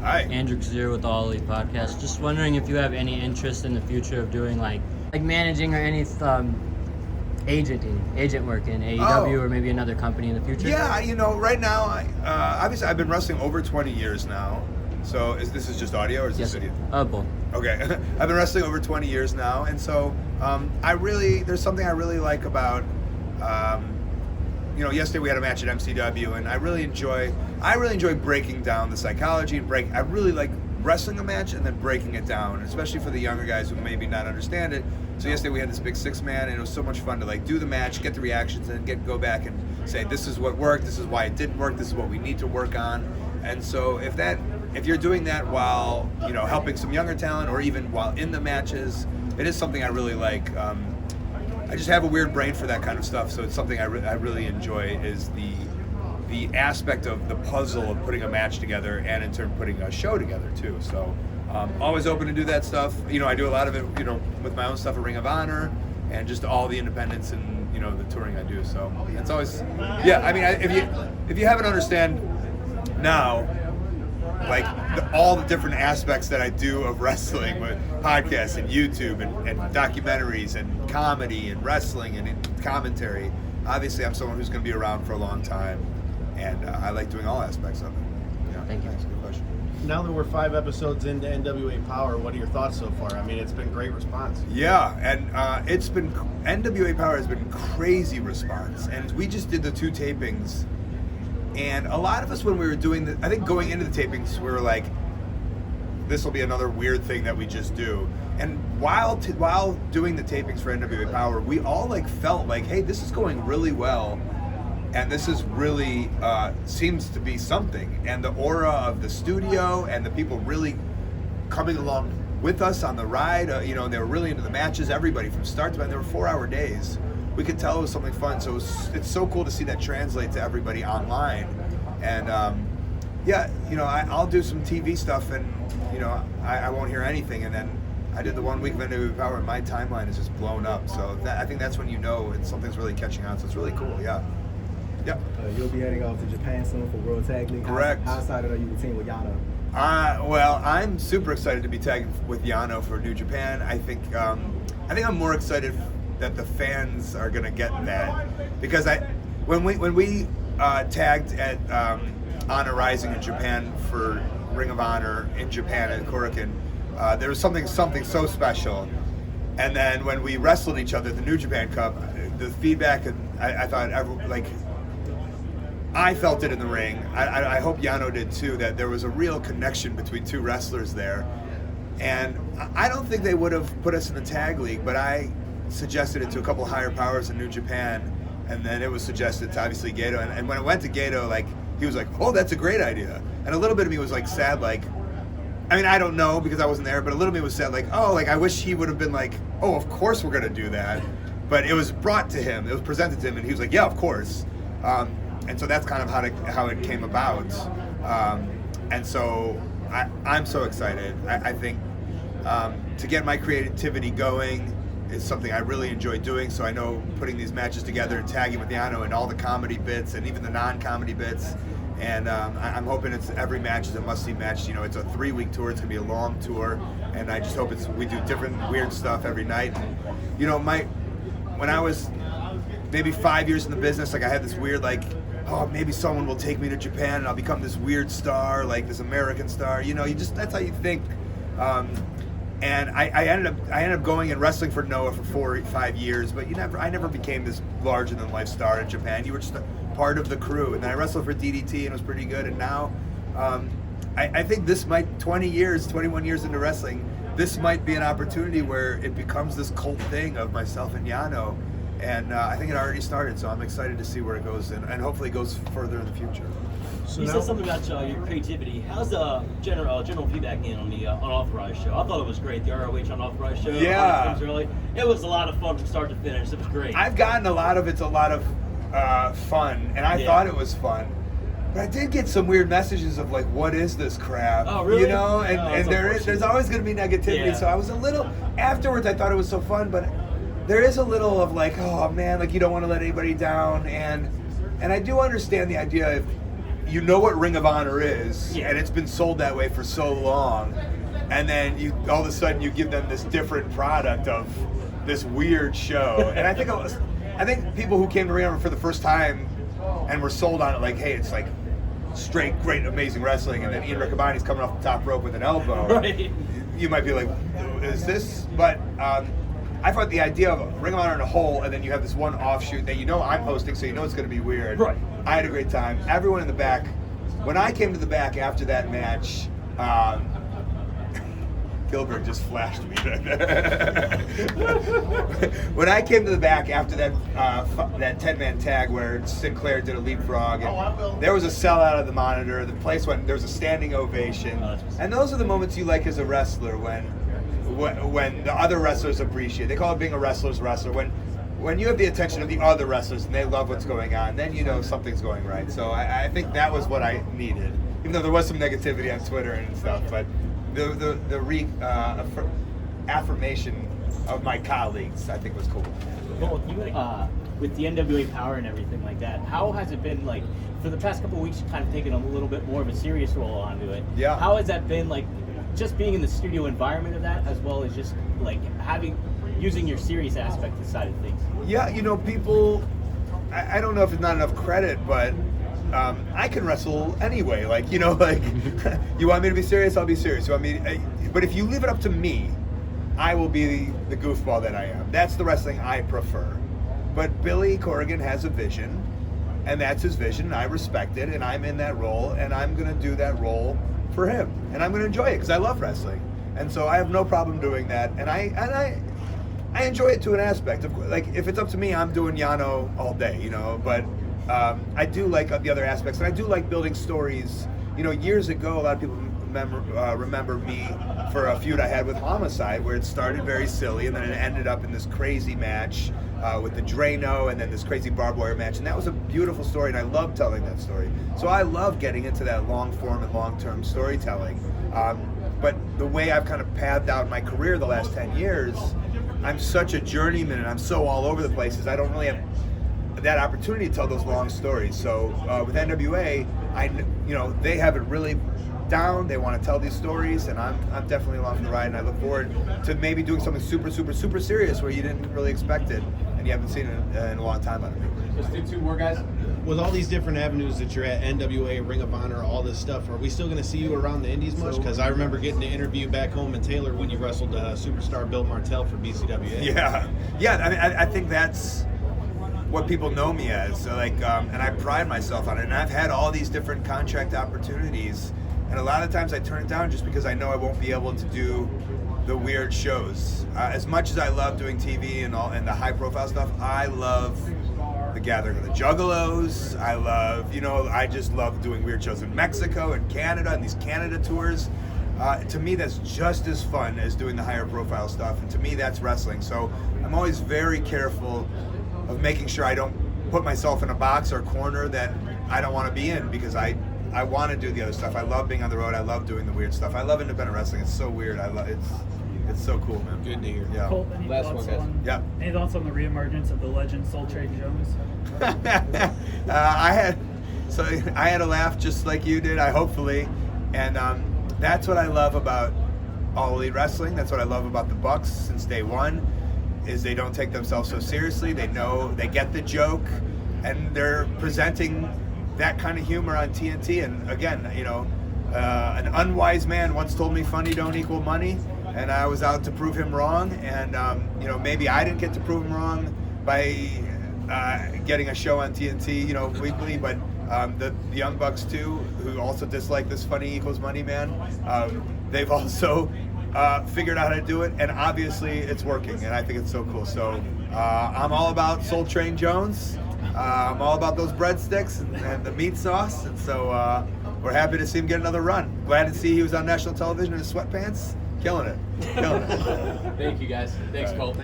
Hi. Andrew Kazier with the All Elite Podcast. Just wondering if you have any interest in the future of doing like managing or any agent work in AEW or maybe another company in the future? Yeah, right now, obviously I've been wrestling over 20 years now. So this is just audio or is this video? Both. Okay. I've been wrestling over 20 years now, and so there's something I really like about, yesterday we had a match at MCW, and I really enjoy breaking down the psychology and I really like wrestling a match and then breaking it down, especially for the younger guys who maybe not understand it. So yesterday we had this big 6-man, and it was so much fun to do the match, get the reactions, and go back and say, this is what worked, this is why it didn't work, this is what we need to work on. And so if you're doing that while helping some younger talent, or even while in the matches, it is something I really like. I just have a weird brain for that kind of stuff, so it's something I really enjoy, is the aspect of the puzzle of putting a match together, and in turn putting a show together too. So always open to do that stuff. I do a lot of it with my own stuff at Ring of Honor, and just all the independents and the touring I do. So it's always, yeah. I mean, if you haven't understand now, all the different aspects that I do of wrestling, with podcasts and YouTube and documentaries and comedy and wrestling and commentary. Obviously, I'm someone who's going to be around for a long time, and I like doing all aspects of it. Yeah, thank you. That's a good question. Now that we're 5 episodes into NWA Power, what are your thoughts so far? I mean, it's been great response. Yeah, and NWA Power has been crazy response, and we just did the 2 tapings. And a lot of us, when we were doing I think going into the tapings, we were like, this will be another weird thing that we just do. And while doing the tapings for NWA Power, we all felt like, hey, this is going really well, and this is really seems to be something. And the aura of the studio and the people really coming along with us on the ride, they were really into the matches. Everybody from start to end. There were 4-hour days. We could tell it was something fun, so it's so cool to see that translate to everybody online. And I'll do some TV stuff, and I won't hear anything, and then I did the 1 week of NWA Power, and my timeline is just blown up. So I think that's when something's really catching on. So it's really cool. Yeah. Yep. You'll be heading off to Japan soon for World Tag League. Correct. How excited are you to team with Yano? Well, I'm super excited to be tagging with Yano for New Japan. I think I'm more excited that the fans are gonna get that, because when we tagged at Honor Rising in Japan for Ring of Honor in Japan at Korakuen, there was something so special. And then when we wrestled each other at the New Japan Cup, the feedback, I thought I felt it in the ring. I hope Yano did too, that there was a real connection between 2 wrestlers there. And I don't think they would have put us in the tag league, but I suggested it to a couple higher powers in New Japan, and then it was suggested to obviously Gato. And when it went to Gato, he was like, oh, that's a great idea. And a little bit of me was sad, I mean, I don't know because I wasn't there, but a little bit was sad, I wish he would have been oh, of course we're gonna do that. But it was brought to him, it was presented to him, and he was like, yeah, of course. And so that's kind of how it came about. And so I'm so excited. I think to get my creativity going is something I really enjoy doing. So I know putting these matches together and tagging with Yano and all the comedy bits and even the non-comedy bits. And I'm hoping every match is a must-see match. It's a 3-week tour. It's gonna be a long tour, and I just hope we do different weird stuff every night. And, when I was maybe 5 years in the business, I had this weird oh, maybe someone will take me to Japan and I'll become this weird star, this American star. That's how you think. And I ended up going and wrestling for Noah for 4 or 5 years, but I never became this larger than life star in Japan. You were just a part of the crew. And then I wrestled for DDT, and it was pretty good. And now I think this might 21 years into wrestling, this might be an opportunity where it becomes this cult thing of myself and Yano. And I think it already started, so I'm excited to see where it goes, and hopefully it goes further in the future. So you said something about your creativity. How's the general feedback on the Unauthorized show? I thought it was great, the ROH Unauthorized show. Yeah. It was a lot of fun from start to finish. It was great. I've gotten a lot of fun, and I thought it was fun. But I did get some weird messages of what is this crap? Oh, really? And there's always going to be negativity. Yeah. So I was a little, afterwards I thought it was so fun, but there is a little of oh man, you don't want to let anybody down, and I do understand the idea if you know what Ring of Honor is, Yeah. and it's been sold that way for so long, and then you all of a sudden you give them this different product of this weird show. And I think people who came to Ring of Honor for the first time and were sold on it, like, hey, it's like straight, great, amazing wrestling, and then Ian Riccaboni's coming off the top rope with an elbow. Right. You might be like, is this? But I thought the idea of Ring of Honor in a whole, and then you have this one offshoot that you know I'm hosting, so you know it's going to be weird. Right. I had a great time. Everyone in the back. When I came to the back after that match, Gilbert just flashed me. When I came to the back after that 10-man tag where Sinclair did a leapfrog, and there was a sellout of the monitor. The place went. There was a standing ovation, and those are the moments you like as a wrestler when the other wrestlers appreciate. They call it being a wrestler's wrestler. When you have the attention of the other wrestlers and they love what's going on, then you know something's going right. So I think that was what I needed, even though there was some negativity on Twitter and stuff. But the affirmation of my colleagues, I think, was cool. Well, you with the NWA Power and everything like that, how has it been like for the past couple of weeks? You've kind of taken a little bit more of a serious role onto it. Yeah. How has that been like? Just being in the studio environment of that, as well as just like using your serious aspect side of things. Yeah, people, I don't know if it's not enough credit, but I can wrestle anyway. Like, you want me to be serious, I'll be serious. But if you leave it up to me, I will be the goofball that I am. That's the wrestling I prefer. But Billy Corrigan has a vision, and that's his vision, and I respect it, and I'm in that role, and I'm going to do that role for him, and I'm going to enjoy it because I love wrestling, and so I have no problem doing that, and I enjoy it to an aspect. Like, if it's up to me, I'm doing Yano all day, But I do like the other aspects, and I do like building stories. Years ago, a lot of people remember me for a feud I had with Homicide, where it started very silly, and then it ended up in this crazy match with the Drano, and then this crazy barbed wire match, and that was a beautiful story, and I love telling that story. So I love getting into that long form and long-term storytelling. But the way I've kind of pathed out my career the last 10 years, I'm such a journeyman, and I'm so all over the places, I don't really have that opportunity to tell those long stories. So with NWA, they have it really down. They want to tell these stories, and I'm definitely along for the ride, and I look forward to maybe doing something super, super, super serious where you didn't really expect it, and you haven't seen it in a long time out of me. Let's do two more, guys. With all these different avenues that you're at, NWA, Ring of Honor, all this stuff, are we still going to see you around the Indies much? Because I remember getting to interview back home in Taylor when you wrestled superstar Bill Martell for BCWA. Yeah. I mean, I think that's what people know me as. So and I pride myself on it. And I've had all these different contract opportunities, and a lot of times I turn it down just because I know I won't be able to do the weird shows. As much as I love doing TV and the high-profile stuff, I love the Gathering of the Juggalos. I just love doing weird shows in Mexico and Canada and these Canada tours. To me, that's just as fun as doing the higher profile stuff, and to me, that's wrestling. So I'm always very careful of making sure I don't put myself in a box or corner that I don't want to be in, because I want to do the other stuff. I love being on the road. I love doing the weird stuff. I love independent wrestling. It's so weird. It's so cool, man. Good to hear. Yeah. Colt, any Last thoughts one, guys. on, Yeah. Any thoughts on the reemergence of the legend Soul Train Jones? I had a laugh just like you did. Hopefully, and that's what I love about All Elite Wrestling. That's what I love about the Bucks since day one. Is they don't take themselves so seriously. They know, they get the joke, and they're presenting that kind of humor on TNT. And again, an unwise man once told me funny don't equal money, and I was out to prove him wrong. And maybe I didn't get to prove him wrong by getting a show on TNT, weekly, but the Young Bucks too, who also dislike this funny equals money man, they've also figured out how to do it, and obviously it's working, and I think it's so cool. So I'm all about Soul Train Jones. I'm all about those breadsticks and the meat sauce, and so we're happy to see him get another run. Glad to see he was on national television in his sweatpants, killing it. Thank you, guys. Thanks, Colt.